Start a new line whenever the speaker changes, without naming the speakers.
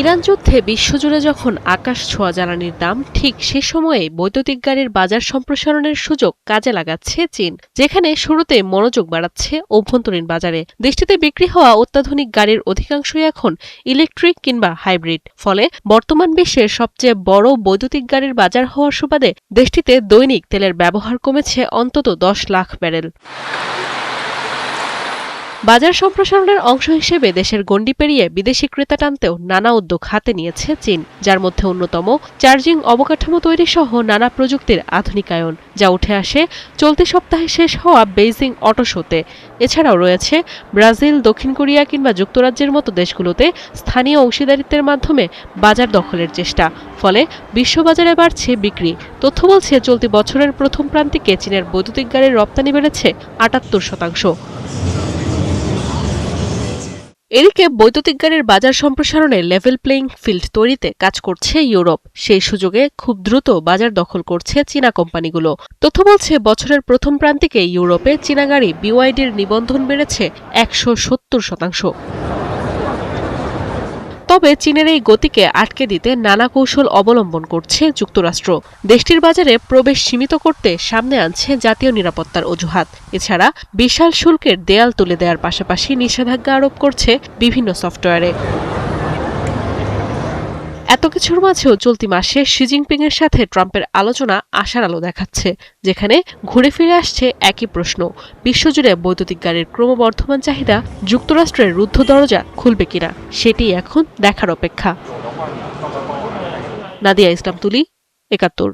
Iran যুদ্ধে বিশ্বজুড়ে যখন আকাশ ছোঁয়া জ্বালানির দাম, ঠিক সে সময়ে বৈদ্যুতিক গাড়ির বাজার সম্প্রসারণের সুযোগ কাজে লাগাচ্ছে চীন, যেখানে শুরুতে মনোযোগ বাড়াচ্ছে অভ্যন্তরীণ বাজারে। দেশটিতে বিক্রি হওয়া অত্যাধুনিক গাড়ির অধিকাংশই এখন ইলেকট্রিক কিংবা হাইব্রিড। ফলে বর্তমান বিশ্বের সবচেয়ে বড় বৈদ্যুতিক গাড়ির বাজার হওয়ার সুবাদে দেশটিতে দৈনিক তেলের ব্যবহার কমেছে অন্তত 10 লাখ ব্যারেল। বাজার সম্প্রসারণের অংশ হিসেবে দেশের গণ্ডি পেরিয়ে বিদেশি ক্রেতা টানতেও নানা উদ্যোগ হাতে নিয়েছে চীন, যার মধ্যে অন্যতম চার্জিং অবকাঠামো তৈরি সহ নানা প্রযুক্তির আধুনিকায়ন, যা উঠে আসে চলতি সপ্তাহে শেষ হওয়া বেইজিং অটো শোতে। এছাড়াও রয়েছে ব্রাজিল, দক্ষিণ কোরিয়া কিংবা যুক্তরাজ্যের মতো দেশগুলোতে স্থানীয় অংশীদারিত্বের মাধ্যমে বাজার দখলের চেষ্টা। ফলে বিশ্ববাজারে বাড়ছে বিক্রি। তথ্য বলছে চলতি বছরের প্রথম প্রান্তিকে চীনের বৈদ্যুতিক গাড়ির রপ্তানি বেড়েছে 78%। এদিকে বৈদ্যুতিক গাড়ির বাজার সম্প্রসারণে লেভেল প্লেইং ফিল্ড তৈরিতে কাজ করছে ইউরোপ। সেই সুযোগে খুব দ্রুত বাজার দখল করছে চীনা কোম্পানিগুলো। তথ্য বলছে বছরের প্রথম প্রান্তিকে ইউরোপে চীনা গাড়ি বিওয়াইডির নিবন্ধন বেড়েছে 170%। তবে চীনের এই গতিকে আটকে দিতে নানা কৌশল অবলম্বন করছে যুক্তরাষ্ট্র। দেশটির বাজারে প্রবেশ সীমিত করতে সামনে আনছে জাতীয় নিরাপত্তার অজুহাত। এছাড়া বিশাল শুল্কের দেয়াল তুলে দেওয়ার পাশাপাশি নিষেধাজ্ঞা আরোপ করছে বিভিন্ন সফটওয়্যারে। এত কিছুর মাঝেও চলতি মাসে শি জিনপিংয়ের সাথে ট্রাম্পের আলোচনা আশার আলো দেখাচ্ছে, যেখানে ঘুরে ফিরে আসছে একই প্রশ্ন: বিশ্বজুড়ে বৈদ্যুতিক গাড়ির ক্রমবর্ধমান চাহিদা যুক্তরাষ্ট্রের রুদ্ধ দরজা খুলবে কিনা, সেটি এখন দেখার অপেক্ষা। নাদিয়া ইসলাম তুলি, ৭১।